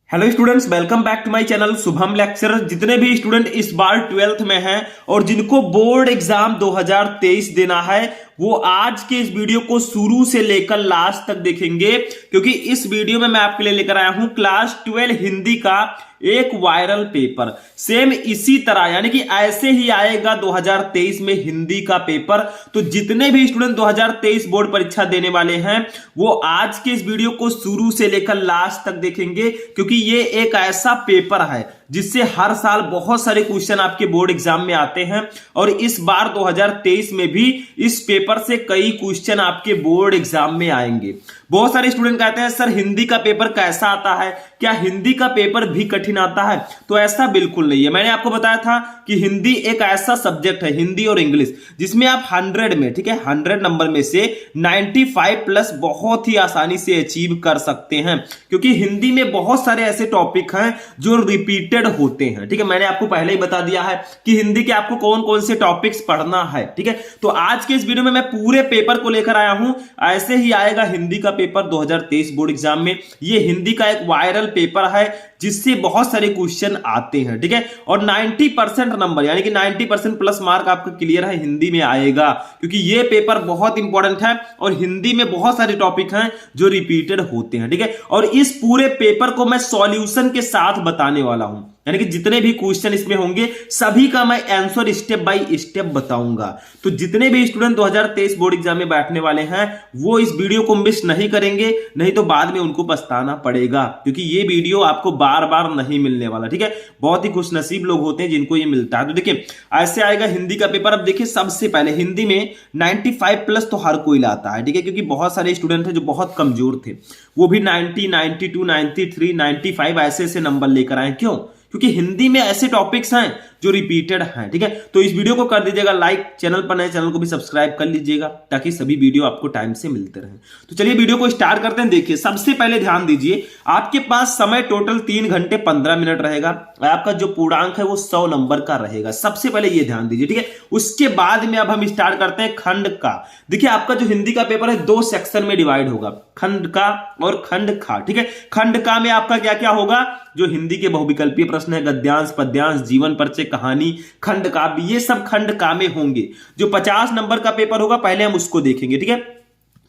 Hello students, welcome back to my channel Shubham lecturer. जितने भी student इस बार 12th में हैं और जिनको बोर्ड एग्जाम 2023 देना है वो आज के इस वीडियो को शुरू से लेकर लास्ट तक देखेंगे, क्योंकि इस वीडियो में मैं आपके लिए लेकर आया हूं क्लास 12 हिंदी का एक वायरल पेपर। सेम इसी तरह यानी कि ऐसे ही आएगा 2023 में हिंदी का पेपर। तो जितने भी स्टूडेंट 2023 बोर्ड परीक्षा देने वाले हैं वो आज के इस वीडियो को शुरू से लेकर लास्ट तक देखेंगे, क्योंकि ये एक ऐसा पेपर है जिससे हर साल बहुत सारे क्वेश्चन आपके बोर्ड एग्जाम में आते हैं और इस बार 2023 में भी इस पेपर से कई क्वेश्चन आपके बोर्ड एग्जाम में आएंगे। बहुत सारे स्टूडेंट कहते हैं सर हिंदी का पेपर कैसा आता है, क्या हिंदी का पेपर भी कठिन आता है? तो ऐसा बिल्कुल नहीं है। मैंने आपको बताया था कि हिंदी एक ऐसा सब्जेक्ट है, हिंदी और इंग्लिश, जिसमें आप 100 में 100 नंबर में से 95 प्लस बहुत ही आसानी से अचीव कर सकते हैं, क्योंकि हिंदी में बहुत सारे ऐसे टॉपिक हैं जो रिपीटेड होते हैं। ठीक है, मैंने आपको पहले ही बता दिया है कि हिंदी के आपको कौन कौन से टॉपिक्स पढ़ना है। ठीक है, तो आज के इस वीडियो में मैं पूरे पेपर को लेकर आया हूं। ऐसे ही आएगा हिंदी का पेपर 2023 बोर्ड एग्जाम में। ये हिंदी का एक वायरल पेपर है जिससे बहुत सारे क्वेश्चन आते हैं। ठीक है, और 90% नंबर यानी कि 90% प्लस मार्क आपका क्लियर है हिंदी में आएगा, क्योंकि ये पेपर बहुत इंपॉर्टेंट है और हिंदी में बहुत सारे टॉपिक हैं जो रिपीटेड होते हैं। ठीक है, और इस पूरे पेपर को मैं सॉल्यूशन के साथ बताने वाला हूं, यानी कि जितने भी क्वेश्चन इसमें होंगे सभी का मैं आंसर स्टेप बाय स्टेप बताऊंगा। तो जितने भी स्टूडेंट 2023 बोर्ड एग्जाम में बैठने वाले हैं वो इस वीडियो को मिस नहीं करेंगे, नहीं तो बाद में उनको पछताना पड़ेगा, क्योंकि ये वीडियो आपको बार बार नहीं मिलने वाला। ठीक है, बहुत ही खुशनसीब लोग होते हैं जिनको ये मिलता है। तो देखिए ऐसे आएगा हिंदी का पेपर। अब देखिए सबसे पहले हिंदी में 95 प्लस तो हर कोई लाता है। ठीक है, क्योंकि बहुत सारे स्टूडेंट थे जो बहुत कमजोर थे, वो भी 90, 92, 93, 95 ऐसे नंबर लेकर आए। क्यों? क्योंकि हिंदी में ऐसे टॉपिक्स हैं जो रिपीटेड हैं। ठीक है, तो इस वीडियो को कर दीजिएगा लाइक, चैनल पर नए चैनल को भी सब्सक्राइब कर लीजिएगा ताकि सभी वीडियो आपको टाइम से मिलते रहें। तो चलिए वीडियो को स्टार्ट करते हैं। देखिए सबसे पहले ध्यान दीजिए, आपके पास समय टोटल 3 घंटे 15 मिनट रहेगा। आपका जो पूर्णांक है वो 100 नंबर का रहेगा। सबसे पहले ये ध्यान दीजिए। ठीक है, उसके बाद में अब हम स्टार्ट करते हैं खंड का। देखिए आपका जो हिंदी का पेपर है 2 सेक्शन में डिवाइड होगा, खंड का और खंड खा। ठीक है, खंड का में आपका क्या क्या होगा? जो हिंदी के बहुविकल्पीय प्रश्न है, गद्यांश, पद्यांश, जीवन परिचय, कहानी, खंड काव्य, ये सब खंड का में होंगे। जो 50 नंबर का पेपर होगा पहले हम उसको देखेंगे। ठीक है,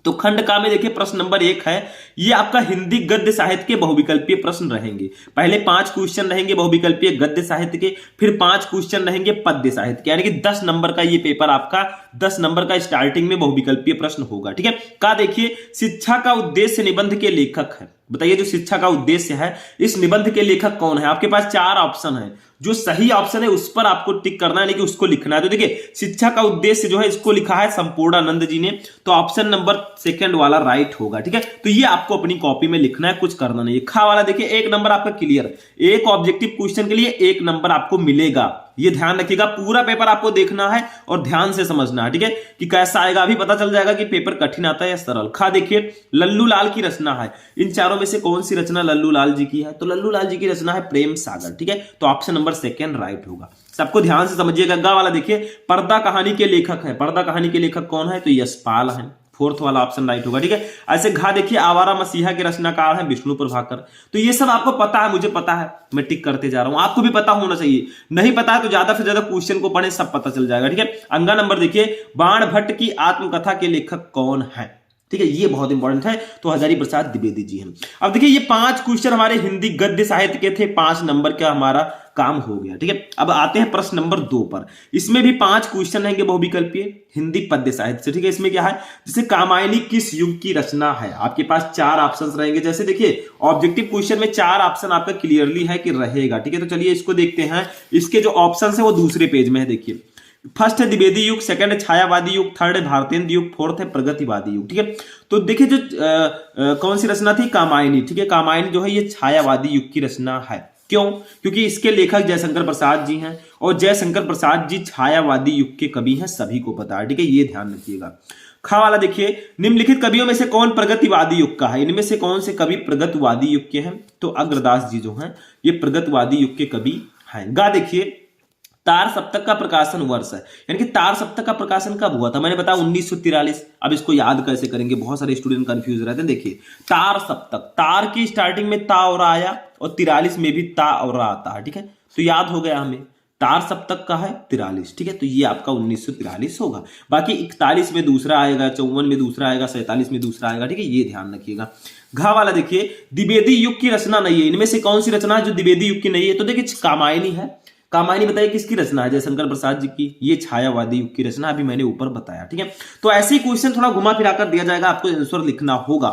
तो खंड का में देखिए प्रश्न नंबर 1 है, ये आपका हिंदी गद्य साहित्य के बहुविकल्पीय प्रश्न रहेंगे। पहले 5 क्वेश्चन रहेंगे बहुविकल्पीय गद्य साहित्य के, फिर 5 क्वेश्चन रहेंगे पद्य साहित्य के, यानी कि 10 नंबर का ये पेपर आपका 10 नंबर का स्टार्टिंग में बहुविकल्पीय प्रश्न होगा। ठीक है, का देखिए शिक्षा का उद्देश्य निबंध के लेखक है। बताइए जो शिक्षा का उद्देश्य है इस निबंध के लेखक कौन है? आपके पास 4 ऑप्शन है, जो सही ऑप्शन है उस पर आपको टिक करना है, नहीं कि उसको लिखना है। तो देखिए शिक्षा का उद्देश्य जो है इसको लिखा है संपूर्णानंद जी ने, तो ऑप्शन नंबर 2 वाला राइट होगा। ठीक है, तो ये आपको अपनी कॉपी में लिखना है, कुछ करना नहीं है। खा वाला देखिए 1 नंबर आपका क्लियर, एक ऑब्जेक्टिव क्वेश्चन के लिए 1 नंबर आपको मिलेगा। ये ध्यान रखिएगा, पूरा पेपर आपको देखना है और ध्यान से समझना है। ठीक है, कि कैसा आएगा अभी पता चल जाएगा कि पेपर कठिन आता है या सरल। खा देखिए लल्लू लाल की रचना है, इन चारों में से कौन सी रचना लल्लू लाल जी की है? तो लल्लू लाल जी की रचना है प्रेम सागर। ठीक है, तो ऑप्शन नंबर 2 राइट होगा। सबको ध्यान से समझिएगा। गा वाला देखिए पर्दा कहानी के लेखक है, पर्दा कहानी के लेखक कौन है? तो यशपाल है, 4th वाला ऑप्शन राइट होगा। ठीक है, ऐसे घा देखिए आवारा मसीहा के रचनाकार है विष्णु प्रभाकर। तो ये सब आपको पता है, मुझे पता है, मैं टिक करते जा रहा हूं, आपको भी पता होना चाहिए। नहीं पता है तो ज्यादा से ज्यादा क्वेश्चन को पढ़े, सब पता चल जाएगा। ठीक है, अंगा नंबर देखिए बाण भट्ट की आत्मकथा के लेखक कौन है? ठीक है, ये बहुत इंपॉर्टेंट है, तो हजारी प्रसाद द्विवेदी जी हैं। अब देखिए ये 5 क्वेश्चन हमारे हिंदी गद्य साहित्य के थे, 5 नंबर का हमारा काम हो गया। ठीक है, अब आते हैं प्रश्न नंबर 2 पर। इसमें भी 5 क्वेश्चन रहेंगे बहुविकल्पीय हिंदी पद्य साहित्य से। ठीक है, इसमें क्या है, जैसे कामायनी किस युग की रचना है? आपके पास 4 ऑप्शंस रहेंगे। जैसे देखिए ऑब्जेक्टिव क्वेश्चन में 4 ऑप्शन आपका क्लियरली है कि रहेगा। ठीक है, तो चलिए इसको देखते हैं। इसके जो ऑप्शन है वो दूसरे पेज में है। देखिए फर्स्ट है द्विवेदी युग, सेकंड है छायावादी युग, थर्ड है भारतेंद्र युग, 4th है प्रगतिवादी युग। ठीक है, तो देखिए जो कौन सी रचना थी? कामायनी। ठीक है, कामायनी जो है ये छायावादी युग की रचना है। क्यों? क्योंकि इसके लेखक जयशंकर प्रसाद जी हैं और जयशंकर प्रसाद जी छायावादी युग के कवि हैं, सभी को पता है। ठीक है, ये ध्यान रखिएगा। खा वाला देखिए निम्नलिखित कवियों में से कौन प्रगतिवादी युग का है? इनमें से कौन से कवि प्रगतिवादी युग के हैं? तो अग्रदास जी जो हैं ये प्रगतिवादी युग के कवि हैं। गा देखिए तार सप्तक का प्रकाशन वर्ष है, यानी कि तार सप्तक का प्रकाशन कब हुआ था, मैंने बताया 1943। अब इसको याद कैसे करेंगे, बहुत सारे स्टूडेंट कंफ्यूज रहते हैं। देखिए तार सप्तक, तार की स्टार्टिंग में ता और आया और 43 में भी ता और आता है, ठीक है, तो याद हो गया हमें तार सप्तक का है 43, ठीक है, तो ये आपका 1943 होगा। बाकी 41 में दूसरा आएगा, 54 में दूसरा आएगा, 47 में दूसरा आएगा, ठीक है, ये ध्यान रखिएगा। घा वाला देखिए, द्विवेदी युग की रचना नहीं है, इनमें से कौन सी रचना है जो द्विवेदी युग की नहीं है, तो देखिए कामायनी है। कामायनी बताइए किसकी रचना है, जयशंकर प्रसाद जी की, ये छायावादी युग की रचना अभी मैंने ऊपर बताया, ठीक है। तो ऐसे ही क्वेश्चन थोड़ा घुमा फिरा कर दिया जाएगा, आपको आंसर लिखना होगा।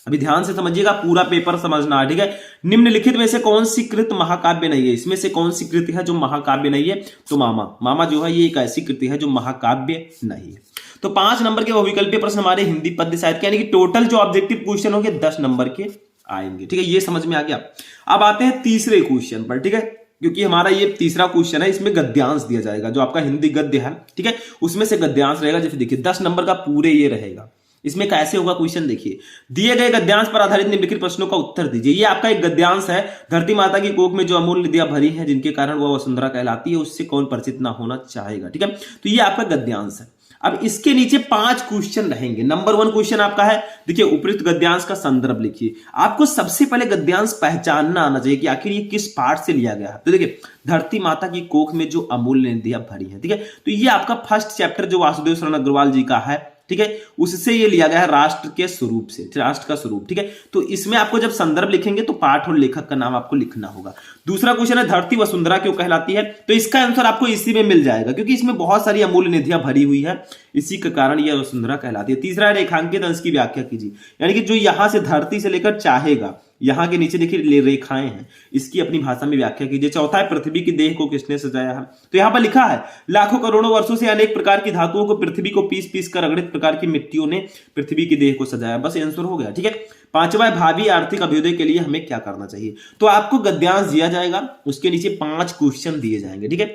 अभी ध्यान से समझिएगा, पूरा पेपर समझना है, ठीक है। निम्नलिखित में से कौन सी कृत महाकाव्य नहीं है, इसमें से कौन सी कृति है जो महाकाव्य नहीं है, तो मामा जो है ये एक ऐसी कृति है जो महाकाव्य नहीं है। तो 5 नंबर के बहुविकल्पीय प्रश्न हमारे हिंदी पद्य साहित्य यानी कि टोटल जो ऑब्जेक्टिव क्वेश्चन होंगे 10 नंबर के आएंगे, ठीक है, ये समझ में आ गया। अब आते हैं तीसरे क्वेश्चन पर, ठीक है, क्योंकि हमारा ये तीसरा क्वेश्चन है, इसमें गद्यांश दिया जाएगा, जो आपका हिंदी गद्य है, ठीक है, उसमें से गद्यांश रहेगा। जैसे देखिए 10 नंबर का पूरे ये रहेगा। इसमें कैसे होगा क्वेश्चन, देखिए दिए गए गद्यांश पर आधारित निम्नलिखित प्रश्नों का उत्तर दीजिए। ये आपका एक गद्यांश है, धरती माता की कोख में जो अमूल्य निधियां भरी हैं जिनके कारण वह वसुंधरा कहलाती है, उससे कौन परिचित ना होना चाहेगा, ठीक है, तो ये आपका गद्यांश है। अब इसके नीचे 5 क्वेश्चन रहेंगे। नंबर 1 क्वेश्चन आपका है, देखिए उपयुक्त गद्यांश का संदर्भ लिखिए। आपको सबसे पहले गद्यांश पहचानना आना चाहिए कि आखिर ये किस पाठ से लिया गया है। तो देखिए धरती माता की कोख में जो अमूल्य निधियां भरी हैं, ठीक है, तो ये आपका फर्स्ट चैप्टर जो वासुदेव शरण अग्रवाल जी का है, ठीक है, उससे ये लिया गया है, राष्ट्र के स्वरूप से, राष्ट्र का स्वरूप, ठीक है। तो इसमें आपको जब संदर्भ लिखेंगे तो पाठ और लेखक का नाम आपको लिखना होगा। दूसरा क्वेश्चन है, धरती वसुंधरा क्यों कहलाती है, तो इसका आंसर आपको इसी में मिल जाएगा, क्योंकि इसमें बहुत सारी अमूल्य निधियां भरी हुई है, इसी के कारण यह वसुंधरा कहलाती है। तीसरा है, रेखांकित अंश की व्याख्या कीजिए, यानी कि जो यहां से धरती से लेकर चाहेगा, यहां के नीचे देखिए रेखाएं हैं, इसकी अपनी भाषा में व्याख्या कीजिए। चौथा है, पृथ्वी की देह को किसने सजाया है, तो यहां पर लिखा है, लाखों करोड़ों वर्षों से अनेक प्रकार की धातुओं को पृथ्वी को पीस पीस कर अगणित प्रकार की मिट्टियों ने पृथ्वी की देह को सजाया। बस आंसर हो गया, ठीक है। पांचवा है, भावी आर्थिक अभ्युदय के लिए हमें क्या करना चाहिए, तो आपको गद्यांश दिया जाएगा, उसके नीचे 5 क्वेश्चन दिए जाएंगे, ठीक है,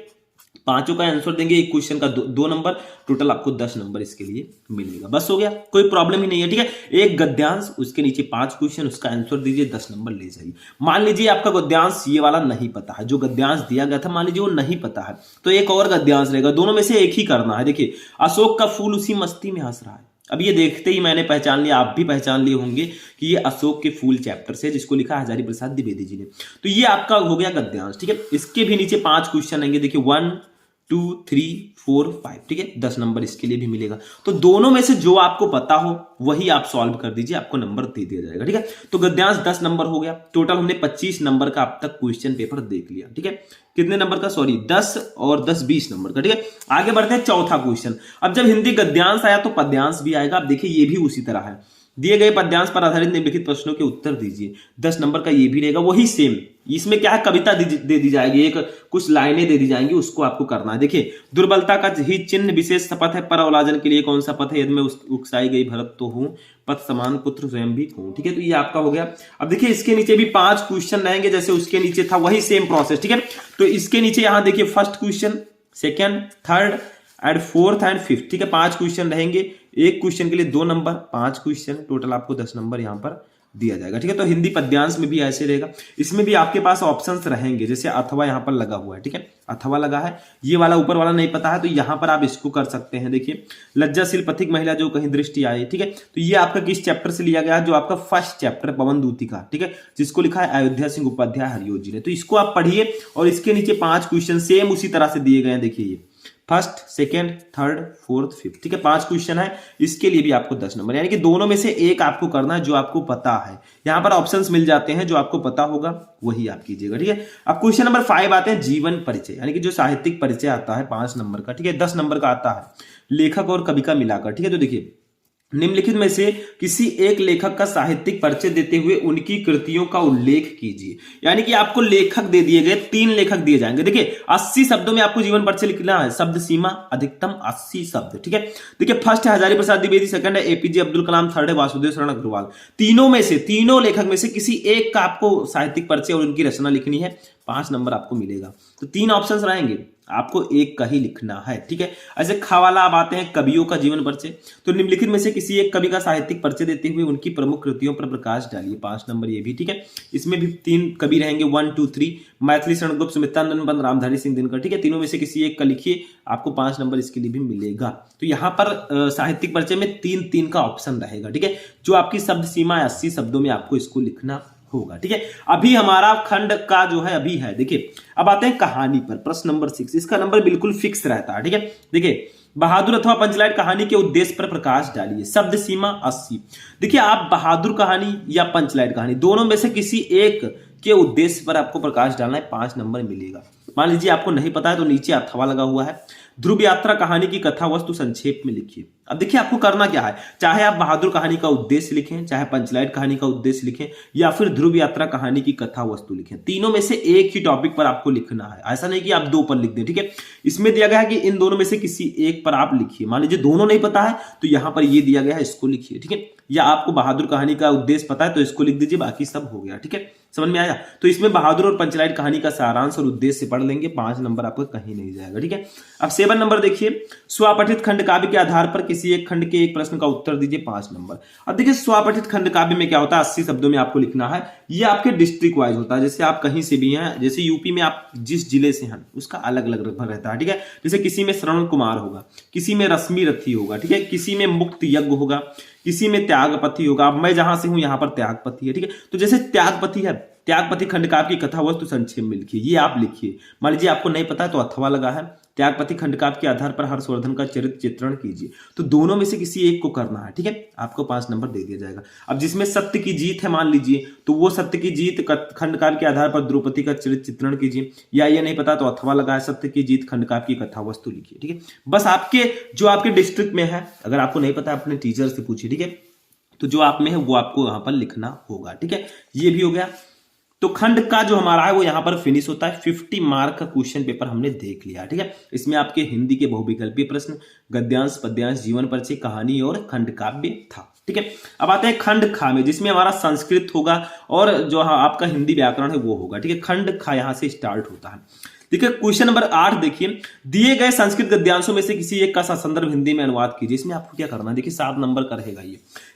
पांचों का आंसर देंगे, एक क्वेश्चन का 2 नंबर, टोटल आपको 10 नंबर इसके लिए मिलेगा। बस हो गया, कोई प्रॉब्लम ही नहीं है, ठीक है। एक गद्यांश, उसके नीचे 5 क्वेश्चन, उसका आंसर दीजिए, 10 नंबर ले जाइए। मान लीजिए आपका गद्यांश ये वाला नहीं पता है, जो गद्यांश दिया गया था मान लीजिए वो नहीं पता है, तो एक और गद्यांश रहेगा, दोनों में से एक ही करना है। देखिए अशोक का फूल उसी मस्ती में हंस रहा है, अब ये देखते ही मैंने पहचान लिया, आप भी पहचान लिए होंगे कि ये अशोक के फूल चैप्टर से, जिसको लिखा हजारी प्रसाद द्विवेदी जी ने। तो ये आपका हो गया गद्यांश, ठीक है। इसके भी नीचे 5 क्वेश्चन आएंगे, देखिए 1 2 3 4 5, ठीक है, 10 नंबर इसके लिए भी मिलेगा। तो दोनों में से जो आपको पता हो वही आप सॉल्व कर दीजिए, आपको नंबर दे दिया जाएगा, ठीक है। तो गद्यांश 10 नंबर हो गया, टोटल हमने 25 नंबर का अब तक क्वेश्चन पेपर देख लिया, ठीक है। कितने नंबर का, सॉरी 10 और 10 20 नंबर का, ठीक है। आगे बढ़ते हैं, चौथा क्वेश्चन। अब जब हिंदी गद्यांश आया तो पद्यांश भी आएगा। अब देखिए ये भी उसी तरह है, दिए गए पद्यांश पर आधारित निम्नलिखित प्रश्नों के उत्तर दीजिए। 10 नंबर का ये भी रहेगा, वही सेम। इसमें क्या है, कविता दे दी जाएगी, एक कुछ लाइनें दे दी जाएंगी, उसको आपको करना है। देखिए दुर्बलता का ही चिन्ह विशेष शपथ है, पर अवलाजन के लिए कौन सा पथ है, यदि मैं उकसाई गई भरत तो हूं, पथ समान पुत्र स्वयं भी हूं, ठीक है। तो ये आपका हो गया। अब देखिए इसके नीचे भी 5 क्वेश्चन रहेंगे, जैसे उसके नीचे था वही सेम प्रोसेस, ठीक है। तो इसके नीचे यहां देखिए first question, second, third and fourth and fifth, ठीक है। 5 क्वेश्चन रहेंगे, एक क्वेश्चन के लिए 2 नंबर, 5 क्वेश्चन, टोटल आपको 10 नंबर यहां पर दिया जाएगा, ठीक है। तो हिंदी पद्यांश में भी ऐसे रहेगा, इसमें भी आपके पास ऑप्शंस रहेंगे, जैसे अथवा यहां पर लगा हुआ है, ठीक है, अथवा लगा है, ये वाला ऊपर वाला नहीं पता है तो यहां पर आप इसको कर सकते हैं। देखिए लज्जाशील पथिक महिला जो कहीं दृष्टि आए, ठीक है, तो ये आपका किस चैप्टर से लिया गया है, जो आपका फर्स्ट चैप्टर पवन दूतिका, ठीक है, जिसको लिखा है अयोध्या सिंह उपाध्याय हरियों जी ने। तो इसको आप पढ़िए और इसके नीचे 5 क्वेश्चन सेम उसी तरह से दिए गए हैं, देखिए ये first, second, third, fourth, fifth, ठीक है, 5 क्वेश्चन है, इसके लिए भी आपको 10 नंबर, यानी कि दोनों में से एक आपको करना है जो आपको पता है। यहां पर ऑप्शंस मिल जाते हैं, जो आपको पता होगा वही आप कीजिएगा, ठीक है। अब क्वेश्चन नंबर 5 आते हैं, जीवन परिचय, यानी कि जो साहित्यिक परिचय आता है 5 नंबर का, ठीक है, 10 नंबर का आता है, लेखक और कवि का मिलाकर, ठीक है। तो देखिए निम्नलिखित में से किसी एक लेखक का साहित्यिक परिचय देते हुए उनकी कृतियों का उल्लेख कीजिए, यानी कि आपको लेखक दे दिए गए, 3 लेखक दिए जाएंगे। देखिए 80 शब्दों में आपको जीवन परिचय लिखना है, शब्द सीमा अधिकतम 80 शब्द, ठीक है। देखिए फर्स्ट है हजारी प्रसाद द्विवेदी, सेकंड है एपीजे अब्दुल कलाम, थर्ड है वासुदेव शरण अग्रवाल। तीनों लेखक में से किसी एक का आपको साहित्यिक परिचय और उनकी रचना लिखनी है, 5 नंबर आपको मिलेगा। तो 3 ऑप्शन रहेंगे, आपको एक का ही लिखना है, ठीक है। ऐसे खा वाला अब आते हैं कवियों का जीवन परिचय। तो निम्नलिखित में से किसी एक कवि का साहित्यिक परिचय देते हुए उनकी प्रमुख कृतियों पर प्रकाश डालिए। 5 नंबर ये भी, ठीक है। इसमें भी 3 कवि रहेंगे, 1 2 3, मैथिली शरण गुप्त, सुमित्रानंद बंद, रामधारी सिंह दिनकर, ठीक है। तीनों में से किसी एक का लिखिए, आपको 5 नंबर इसके लिए भी मिलेगा। तो यहाँ पर साहित्यिक परिचय में 3 का ऑप्शन रहेगा, ठीक है। जो आपकी शब्द सीमा है 80 शब्दों में आपको इसको लिखना होगा, ठीक है। अभी हमारा खंड का जो है अभी है, देखिए अब आते हैं कहानी पर। प्रश्न नंबर 6, इसका नंबर बिल्कुल फिक्स रहता है, ठीक है। देखिए बहादुर अथवा पंचलाइन कहानी के उद्देश्य पर प्रकाश डालिए। शब्द सीमा 80। देखिए आप बहादुर कहानी या पंचलाइन कहानी दोनों में से किसी एक के उद्देश्य पर आपको प्रकाश डालना है, 5 नंबर मिलेगा। मान लीजिए आपको नहीं पता है तो नीचे अथवा लगा हुआ है। ध्रुव यात्रा कहानी की कथा वस्तु संक्षेप में लिखिए। अब देखिए आपको करना क्या है, चाहे आप बहादुर कहानी का उद्देश्य लिखें, चाहे पंचलाइन कहानी का उद्देश्य लिखें, या फिर ध्रुव यात्रा कहानी की कथा वस्तु लिखें, तीनों में से एक ही टॉपिक पर आपको लिखना है। ऐसा नहीं कि आप 2 पर लिख दें, ठीक है। इसमें दिया गया है कि इन दोनों में से किसी एक पर आप लिखिए। मान लीजिए दोनों नहीं पता है तो यहां पर ये दिया गया है, इसको लिखिए, ठीक है। या आपको बहादुर कहानी का उद्देश्य पता है तो इसको लिख दीजिए, बाकी सब हो गया, ठीक है। समझ में आया। तो इसमें बहादुर और पंचलाइन कहानी का सारांश और उद्देश्य पढ़ लेंगे, 5 नंबर आपको कहीं नहीं जाएगा, ठीक है। अब 7 नंबर देखिए, स्वपठित खंड काव्य के आधार पर किसी एक खंड के एक प्रश्न का उत्तर दीजिए, 5 नंबर। अब देखिए स्वपठित खंड काव्य में क्या होता है, 80 शब्दों में आपको लिखना है। ये आपके डिस्ट्रिक्ट वाइज होता है, जैसे आप कहीं से भी हैं, जैसे यूपी में आप जिस जिले से हैं उसका अलग अलग रहता है, ठीक है। जैसे किसी में श्रवण कुमार होगा, किसी में रश्मि रथी होगा, ठीक है, किसी में मुक्त यज्ञ होगा, किसी में त्यागपति होगा। अब मैं जहां से हूं यहां पर त्यागपति है, ठीक है। तो जैसे त्यागपति है, त्यागपति खंड काव्य की कथा वस्तु संक्षेप में लिखिए, ये आप लिखिए। मान लीजिए आपको नहीं पता है तो अथवा लगा है। त्यागपति खंड काव्य के आधार पर हर्षवर्धन का चरित्र चित्रण कीजिए। तो दोनों में से किसी एक को करना है, ठीक है। आपको 5 नंबर दे दिया जाएगा। अब जिसमें सत्य की जीत है मान लीजिए, तो वो सत्य की जीत खंड काव्य के आधार पर द्रौपदी का चरित्र चित्रण कीजिए। या ये नहीं पता तो अथवा लगा है, सत्य की जीत खंड काव्य की कथा वस्तु लिखिए, ठीक है। बस आपके जो आपके डिस्ट्रिक्ट में है, अगर आपको नहीं पता अपने टीचर से पूछिए, ठीक है। तो जो आप में है वो आपको यहां पर लिखना होगा, ठीक है। ये भी हो गया। तो खंड का जो हमारा है वो यहां पर फिनिश होता है। 50 मार्क का क्वेश्चन पेपर हमने देख लिया, ठीक है। इसमें आपके हिंदी के बहुविकल्पीय प्रश्न, गद्यांश, पद्यांश, जीवन परिचय, कहानी और खंड काव्य था, ठीक है। अब आते हैं खंड खा में, जिसमें हमारा संस्कृत होगा और जो आपका हिंदी व्याकरण है वो होगा, ठीक है। खंड खा यहां से स्टार्ट होता है। देखिए क्वेश्चन नंबर 8 देखिए, दिए गए संस्कृत गद्यांशों में से किसी एक का संदर्भ हिंदी में अनुवाद कीजिए। इसमें आपको क्या करना है, देखिए 7 नंबर का रहेगा।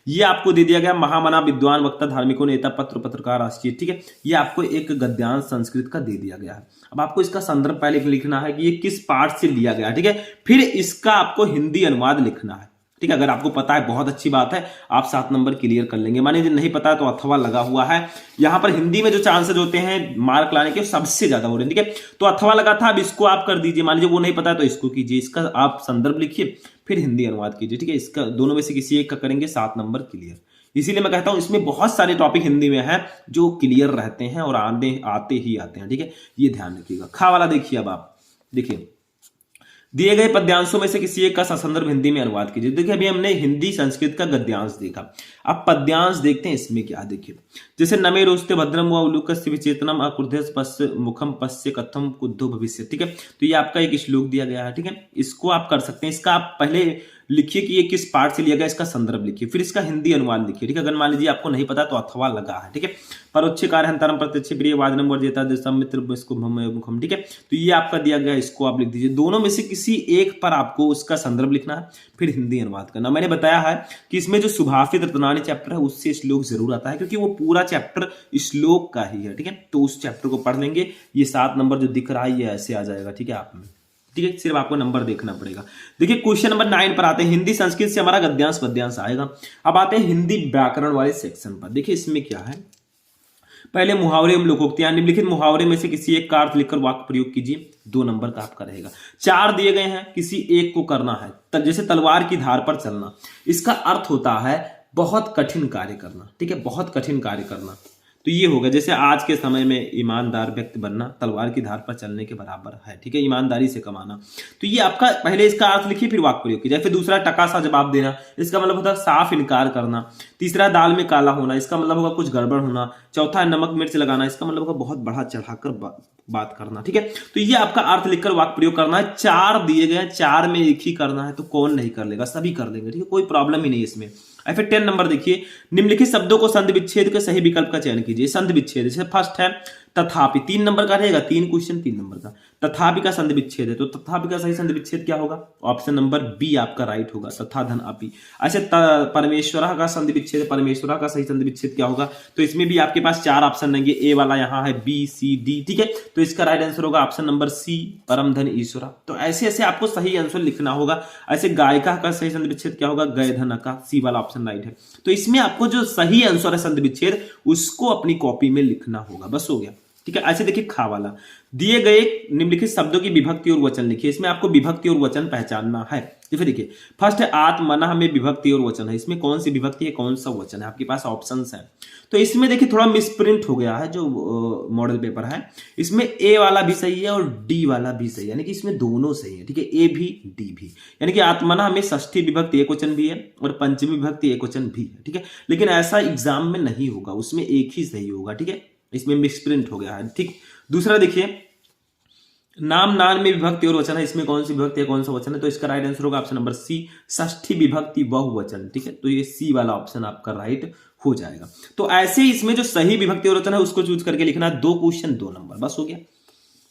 ये आपको दे दिया गया, महामना विद्वान वक्ता धार्मिकों नेता पत्र पत्रकार राष्ट्रीय, ठीक है। ये आपको एक गद्यांश संस्कृत का दे दिया गया है। अब आपको इसका संदर्भ पहले लिखना है कि ये किस पाठ से लिया गया, ठीक है। फिर इसका आपको हिंदी अनुवाद लिखना है, ठीक है। अगर आपको पता है बहुत अच्छी बात है, आप 7 नंबर क्लियर कर लेंगे। माने नहीं पता तो अथवा लगा हुआ है। यहां पर हिंदी में जो चांसेस होते हैं मार्क लाने के सबसे ज्यादा हो रहे हैं, ठीक है। तो अथवा लगा था, अब इसको आप कर दीजिए। मान लीजिए वो नहीं पता तो इसको कीजिए, इसका आप संदर्भ लिखिए फिर हिंदी अनुवाद कीजिए, ठीक है। इसका दोनों में से किसी एक का करेंगे, 7 नंबर क्लियर। इसीलिए मैं कहता हूं इसमें बहुत सारे टॉपिक हिंदी में है जो क्लियर रहते हैं और आते ही आते हैं, ठीक है। ये ध्यान रखिएगा। खा वाला देखिए, अब आप देखिए, दिए गए पद्यांशों में से किसी एक का संदर्भ हिंदी में अनुवाद कीजिए। देखिए अभी हमने हिंदी संस्कृत का गद्यांश देखा, अब पद्यांश देखते हैं। इसमें क्या देखिए, जैसे नमे रोस्ते भद्रम व उलूकस्य विचेतनम अक्रुद्धस्य पश्य मुखम पश्य कथम कुद्धो भविष्य, ठीक है। तो ये आपका एक श्लोक दिया गया है, ठीक है। इसको आप कर सकते हैं। इसका आप पहले लिखिए कि ये किस पार्ट से लिया गया, इसका संदर्भ लिखिए, फिर इसका हिंदी अनुवाद लिखिए, ठीक है। अगर मान लीजिए आपको नहीं पता तो अथवा लगा है, ठीक है। परोक्ष कार्यान्तरम प्रत्यक्ष प्रिय वादनम वर्जेता मित्र इसको मुखम, ठीक है। तो ये आपका दिया गया, इसको आप लिख दीजिए। दोनों में से किसी एक पर आपको उसका संदर्भ लिखना है, फिर हिंदी अनुवाद करना। मैंने बताया है कि इसमें जो सुभाषित रत्नानी चैप्टर है उससे श्लोक जरूर आता है, क्योंकि वो पूरा चैप्टर श्लोक का ही है, ठीक है। तो उस चैप्टर को पढ़ लेंगे। ये 7 नंबर जो दिख रहा है ये ऐसे आ जाएगा, ठीक है। आप में ठीक है, सिर्फ आपको नंबर देखना पड़ेगा। देखिए क्वेश्चन नंबर 9 पर आते हैं। हिंदी संस्कृत से हमारा गद्यांश पद्यांश आएगा। अब आते हैं हिंदी व्याकरण वाले सेक्शन पर। देखिए इसमें क्या है, पहले मुहावरे एवं लोकोक्तियां, निम्नलिखित मुहावरे में से किसी एक का अर्थ लिखकर वाक्य प्रयोग कीजिए। 2 नंबर का आपका रहेगा। 4 दिए गए हैं, किसी एक को करना है। जैसे तलवार की धार पर चलना, इसका अर्थ होता है बहुत कठिन कार्य करना, ठीक है, बहुत कठिन कार्य करना। तो ये होगा, जैसे आज के समय में ईमानदार व्यक्ति बनना तलवार की धार पर चलने के बराबर है, ठीक है, ईमानदारी से कमाना। तो ये आपका पहले इसका अर्थ लिखिए फिर वाक्य प्रयोग कीजिए। फिर दूसरा टका सा जवाब देना, इसका मतलब होता है साफ इनकार करना। तीसरा दाल में काला होना, इसका मतलब होगा कुछ गड़बड़ होना। चौथा नमक मिर्च लगाना, इसका मतलब होगा बहुत बढ़ा चढ़ाकर बात करना, ठीक है। तो ये आपका अर्थ लिखकर वाक्य प्रयोग करना है। 4 दिए गए, 4 में एक ही करना है, तो कौन नहीं कर लेगा, सभी कर लेंगे, ठीक है, कोई प्रॉब्लम ही नहीं इसमें। और फिर 10 नंबर देखिए, निम्नलिखित शब्दों को संधि विच्छेद के सही विकल्प का चयन कीजिए। संधि विच्छेद जैसे फर्स्ट है तथापि, 3 नंबर का रहेगा, 3 क्वेश्चन 3 नंबर का। तथापि का संधि विच्छेद है, तो तथापि का सही संधि विच्छेद क्या होगा? ऑप्शन नंबर बी आपका राइट होगा, तथा धन अपि। ऐसे परमेश्वरा का संधि विच्छेद, परमेश्वरा का सही संधि विच्छेद क्या होगा? तो इसमें भी आपके पास 4 ऑप्शन रहेंगे, ए वाला यहाँ है, बी सी डी, ठीक है। तो इसका राइट आंसर होगा ऑप्शन नंबर सी, परम धन ईश्वरा। तो ऐसे ऐसे आपको सही आंसर लिखना होगा। ऐसे गायिका का सही संधि विच्छेद क्या होगा? गय धन का, सी वाला ऑप्शन राइट है। तो इसमें आपको जो सही आंसर है संधि विच्छेद, उसको अपनी कॉपी में लिखना होगा, बस हो गया, ठीक है। ऐसे देखिए खा वाला, दिए गए निम्नलिखित शब्दों की विभक्ति और वचन लिखिए। इसमें आपको विभक्ति और वचन पहचानना है। तो फिर देखिए फर्स्ट है आत्मनः में विभक्ति और वचन है, इसमें कौन सी विभक्ति है, कौन सा वचन है, आपके पास ऑप्शंस हैं। तो इसमें देखिए थोड़ा मिसप्रिंट हो गया है जो मॉडल पेपर है, इसमें ए वाला भी सही है और डी वाला भी सही है, यानी कि इसमें दोनों सही है, ठीक है, ए भी डी भी। यानी कि आत्मनः में षष्ठी विभक्ति एक वचन भी है और पंचमी विभक्ति एक वचन भी है, ठीक है। लेकिन ऐसा एग्जाम में नहीं होगा, उसमें एक ही सही होगा, ठीक है, इसमें मिसप्रिंट हो गया है, ठीक। दूसरा देखिए नाम नाम में विभक्ति और वचन है, इसमें कौन सी विभक्ति है, कौन सा वचन है? तो इसका राइट आंसर होगा ऑप्शन नंबर सी, षष्ठी विभक्ति बहुवचन, ठीक है। तो ये सी वाला ऑप्शन आपका राइट हो जाएगा। तो ऐसे इसमें जो सही विभक्ति और वचन है उसको चूज करके लिखना, 2 क्वेश्चन 2 नंबर, बस हो गया।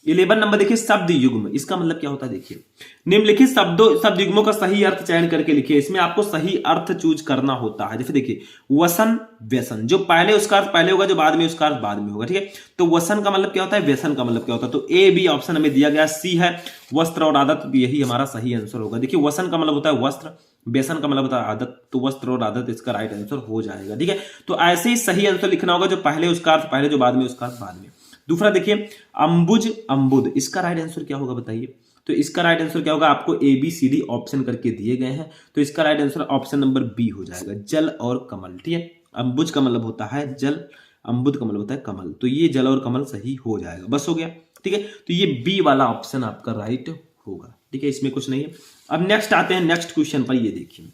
11 नंबर देखिए शब्द युग्म, इसका मतलब क्या होता है? देखिए निम्नलिखित शब्द युग्मों का सही अर्थ चयन करके लिखिए। इसमें आपको सही अर्थ चूज करना होता है। जैसे देखिए वसन व्यसन, जो पहले उसका अर्थ पहले होगा, जो बाद में उसका अर्थ बाद में होगा, ठीक है। तो वसन का मतलब क्या होता है, व्यसन का मतलब क्या होता है? तो ए बी ऑप्शन हमें दिया गया, सी है वस्त्र और आदत, यही हमारा सही आंसर होगा। देखिए वसन का मतलब होता है वस्त्र, व्यसन का मतलब होता है आदत, तो वस्त्र और आदत इसका राइट आंसर हो जाएगा, ठीक है। तो ऐसे ही सही आंसर लिखना होगा, जो पहले उसका अर्थ पहले, जो बाद में उसका अर्थ बाद में। दूसरा देखिए अंबुज अंबुद, इसका राइट आंसर क्या होगा बताइए? तो इसका राइट आंसर क्या होगा? आपको A B C D option करके दिए गए हैं, तो इसका right answer option number B हो जाएगा, जल और कमल, ठीक है। अंबुज का मतलब होता है जल, अंबुद का मतलब होता है कमल, तो ये जल और कमल सही हो जाएगा, बस हो गया, ठीक है। तो ये बी वाला ऑप्शन आपका राइट होगा, ठीक है, इसमें कुछ नहीं है। अब नेक्स्ट आते हैं नेक्स्ट क्वेश्चन पर। ये देखिए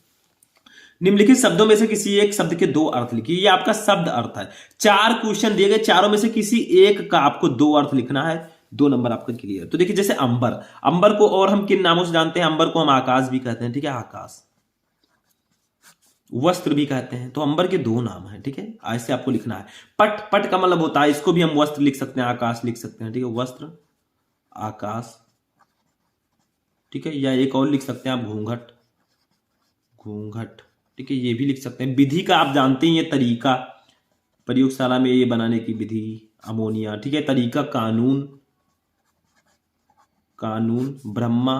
निम्नलिखित शब्दों में से किसी एक शब्द के 2 अर्थ लिखिए। ये आपका शब्द अर्थ है। 4 क्वेश्चन दिए गए, चारों में से किसी एक का आपको 2 अर्थ लिखना है, 2 नंबर आपका क्लियर। तो देखिए जैसे अंबर, अंबर को और हम किन नामों से जानते हैं? अंबर को हम आकाश भी कहते हैं, ठीक है, आकाश, वस्त्र भी कहते हैं। तो अंबर के 2 नाम हैं, ठीक है, ऐसे आपको लिखना है। पट, पट का मतलब होता है, इसको भी हम वस्त्र लिख सकते हैं, आकाश लिख सकते हैं, ठीक है, वस्त्र आकाश, ठीक है। या एक और लिख सकते हैं आप घूंघट, घूंघट, ठीक है, ये भी लिख सकते हैं। विधि का आप जानते हैं, ये तरीका, प्रयोगशाला में ये बनाने की विधि, अमोनिया, ठीक है। तरीका कानून, कानून, ब्रह्मा,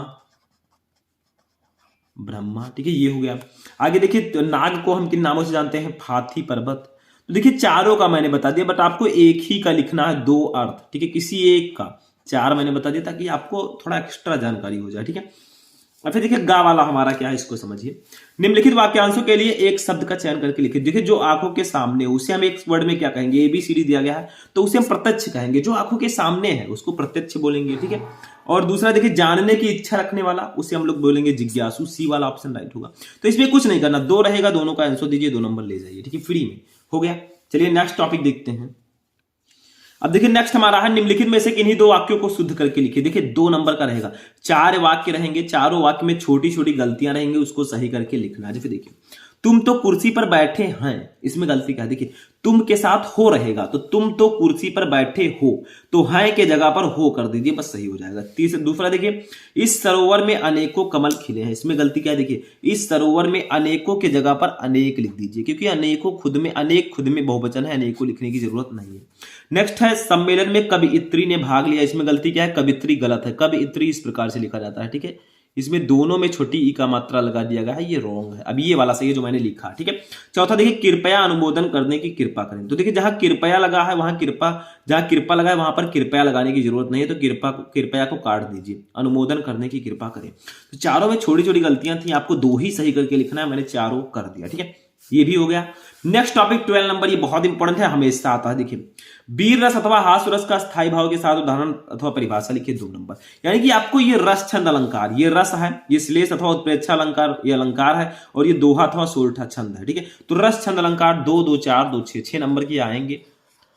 ब्रह्मा, ठीक है, ये हो गया। आगे देखिए तो नाग को हम किन नामों से जानते हैं? फाथी, पर्वत। तो देखिए चारों का मैंने बता दिया, बट आपको एक ही का लिखना है, 2 अर्थ, ठीक है, किसी एक का। 4 मैंने बता दिया ताकि आपको थोड़ा एक्स्ट्रा जानकारी हो जाए, ठीक है। और फिर देखिए गा वाला हमारा क्या है, इसको समझिए। निम्नलिखित वाक्यांशों के लिए एक शब्द का चयन करके लिखिए। देखिए जो आंखों के सामने, उसे हम एक वर्ड में क्या कहेंगे? ABCD दिया गया है, तो उसे हम प्रत्यक्ष कहेंगे। जो आंखों के सामने है उसको प्रत्यक्ष बोलेंगे, ठीक है। और दूसरा देखिए जानने की इच्छा रखने वाला, उसे हम लोग बोलेंगे जिज्ञासु, सी वाला ऑप्शन राइट होगा। तो इसमें कुछ नहीं करना, 2 रहेगा, दोनों का आंसर दीजिए, 2 नंबर ले जाइए, ठीक है, फ्री में हो गया। चलिए नेक्स्ट टॉपिक देखते हैं। अब देखिए नेक्स्ट हमारा है निम्नलिखित में से किन्हीं 2 वाक्यों को शुद्ध करके लिखिए। देखिए 2 नंबर का रहेगा, 4 वाक्य रहेंगे, चारों वाक्य में छोटी छोटी गलतियां रहेंगी, उसको सही करके लिखना है। जैसे देखिए तुम तो कुर्सी पर बैठे हैं, इसमें गलती क्या है? देखिए तुम के साथ हो रहेगा, तो तुम तो कुर्सी पर बैठे हो, तो हैं के जगह पर हो कर दीजिए, बस सही हो जाएगा। दूसरा देखिए इस सरोवर में अनेकों कमल खिले हैं, इसमें गलती क्या है? देखिए इस सरोवर में अनेकों के जगह पर अनेक लिख दीजिए, क्योंकि अनेकों खुद में, अनेक खुद में बहुवचन है, अनेकों लिखने की जरूरत नहीं है। नेक्स्ट है सम्मेलन में कवियत्री ने भाग लिया, इसमें गलती क्या है? कवित्री गलत है, कवियत्री इस प्रकार से लिखा जाता है, ठीक है। इसमें दोनों में छोटी ई का मात्रा लगा दिया गया है, ये रॉन्ग है। अब ये वाला सही है जो मैंने लिखा, ठीक है। चौथा देखिए कृपया अनुमोदन करने की कृपा करें, तो देखिए जहां कृपया लगा है वहां कृपा, जहां कृपा लगा है वहां पर कृपया लगाने की जरूरत नहीं है, तो कृपया को काट दीजिए, अनुमोदन करने की कृपा करें। तो चारों में छोटी छोटी गलतियां थी, आपको 2 ही सही करके लिखना है, मैंने चारों कर दिया, ठीक है, ये भी हो गया। नेक्स्ट टॉपिक 12 नंबर, ये बहुत इंपॉर्टेंट है, हमेशा आता है। देखिए वीर रस अथवा हास्य रस का स्थायी भाव के साथ उदाहरण अथवा परिभाषा लिखिए, 2 नंबर। यानी कि आपको ये रस छंद अलंकार, ये रस है, ये श्लेष अथवा उत्प्रेक्षा अलंकार, ये अलंकार है, और ये दोहा अथवा सोरठा छंद है, ठीक है। तो रस छंद अलंकार 2, 2, 4, 2, 6 नंबर के आएंगे।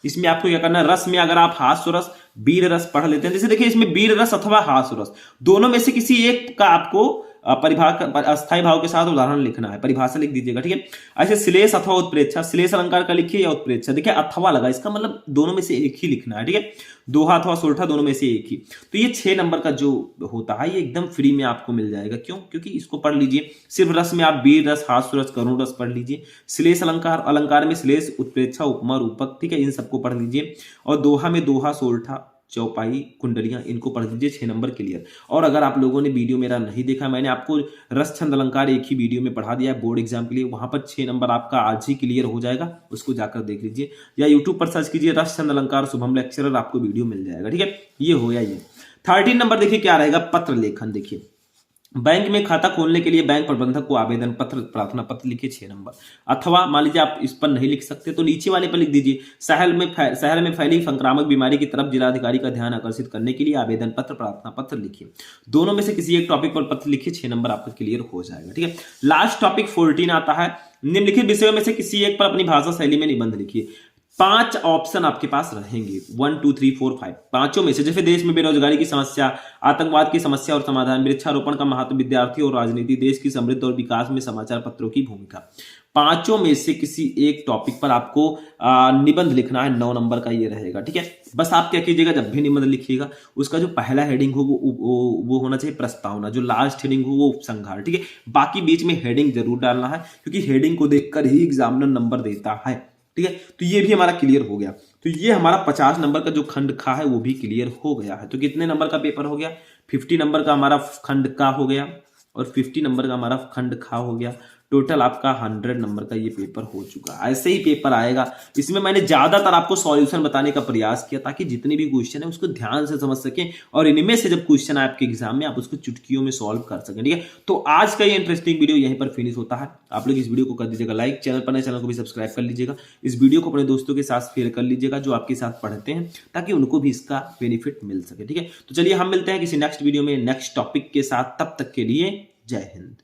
इसमें आपको क्या करना है? रस में अगर आप हास्य रस, वीर रस पढ़ लेते हैं, जैसे देखिए इसमें वीर रस अथवा हास्य रस, दोनों में से किसी एक का आपको अस्थायी भाव के साथ उदाहरण लिखना है, परिभाषा लिख दीजिएगा, ठीक है। ऐसे श्लेष अथवा उत्प्रेक्षा, श्लेष अलंकार का लिखिए या उत्प्रेक्षा, देखिए अथवा लगा, इसका मतलब दोनों में से एक ही लिखना है, ठीक है। दोहा अथवा सोरठा दोनों में से एक ही। तो ये 6 नंबर का जो होता है ये एकदम फ्री में आपको मिल जाएगा। क्यों? क्योंकि इसको पढ़ लीजिए। सिर्फ रस में आप वीर रस, हास्य रस, करुण रस पढ़ लीजिए। श्लेष अलंकार, अलंकार में श्लेष, उत्प्रेक्षा, उपमा, रूपक, ठीक है, इन सबको पढ़ लीजिए। और दोहा में दोहा, सोरठा, चौपाई, कुंडलियां, इनको पढ़ लीजिए। 6 नंबर क्लियर। और अगर आप लोगों ने वीडियो मेरा नहीं देखा, मैंने आपको रस छंद अलंकार एक ही वीडियो में पढ़ा दिया है बोर्ड एग्जाम के लिए, वहां पर 6 नंबर आपका आज ही क्लियर हो जाएगा, उसको जाकर देख लीजिए। या यूट्यूब पर सर्च कीजिए रस छंद अलंकार शुभम लेक्चरर, आपको वीडियो मिल जाएगा, ठीक है। ये हो गया ये। 13 नंबर देखिए क्या रहेगा, पत्र लेखन। देखिए बैंक में खाता खोलने के लिए बैंक प्रबंधक को आवेदन पत्र, प्रार्थना पत्र लिखिए 6 नंबर। अथवा मान लीजिए आप इस पर नहीं लिख सकते तो नीचे वाले पर लिख दीजिए, शहर में फैली संक्रामक बीमारी की तरफ जिलाधिकारी का ध्यान आकर्षित करने के लिए आवेदन पत्र, प्रार्थना पत्र लिखिए। दोनों में से किसी एक टॉपिक पर पत्र लिखिए, 6 नंबर आपका क्लियर हो जाएगा, ठीक है। लास्ट टॉपिक 14 आता है, निम्नलिखित विषयों में से किसी एक पर अपनी भाषा शैली में निबंध लिखिए। 5 ऑप्शन आपके पास रहेंगे, 1 2 3 4 5, पांचों में से। जैसे देश में बेरोजगारी की समस्या, आतंकवाद की समस्या और समाधान, वृक्षारोपण का महत्व, विद्यार्थी और राजनीति, देश की समृद्धि और विकास में समाचार पत्रों की भूमिका। पांचों में से किसी एक टॉपिक पर आपको निबंध लिखना है, 9 नंबर का ये रहेगा, ठीक है। बस आप क्या कीजिएगा, जब भी निबंध लिखिएगा उसका जो पहला हेडिंग हो वो होना चाहिए प्रस्तावना, जो लास्ट हेडिंग हो वो उपसंहार, ठीक है। बाकी बीच में हेडिंग जरूर डालना है, क्योंकि हेडिंग को देखकर ही एग्जामिनर नंबर देता है, ठीक है। तो ये भी हमारा क्लियर हो गया। तो ये हमारा 50 नंबर का जो खंड खा है वो भी क्लियर हो गया है। तो कितने नंबर का पेपर हो गया, 50 नंबर का हमारा खंड का हो गया और 50 नंबर का हमारा खंड खा हो गया। टोटल आपका 100 नंबर का ये पेपर हो चुका है। ऐसे ही पेपर आएगा। इसमें मैंने ज्यादातर आपको सॉल्यूशन बताने का प्रयास किया ताकि जितने भी क्वेश्चन है उसको ध्यान से समझ सकें, और इनमें से जब क्वेश्चन आए आपके एग्जाम में आप उसको चुटकियों में सॉल्व कर सकें, ठीक है। तो आज का ये इंटरेस्टिंग वीडियो यहीं पर फिनिश होता है। आप लोग इस वीडियो को कर दीजिएगा लाइक, चैनल पर नए चैनल को भी सब्सक्राइब कर लीजिएगा। इस वीडियो को अपने दोस्तों के साथ शेयर कर लीजिएगा जो आपके साथ पढ़ते हैं, ताकि उनको भी इसका बेनिफिट मिल सके, ठीक है। तो चलिए हम मिलते हैं किसी नेक्स्ट वीडियो में नेक्स्ट टॉपिक के साथ, तब तक के लिए जय हिंद।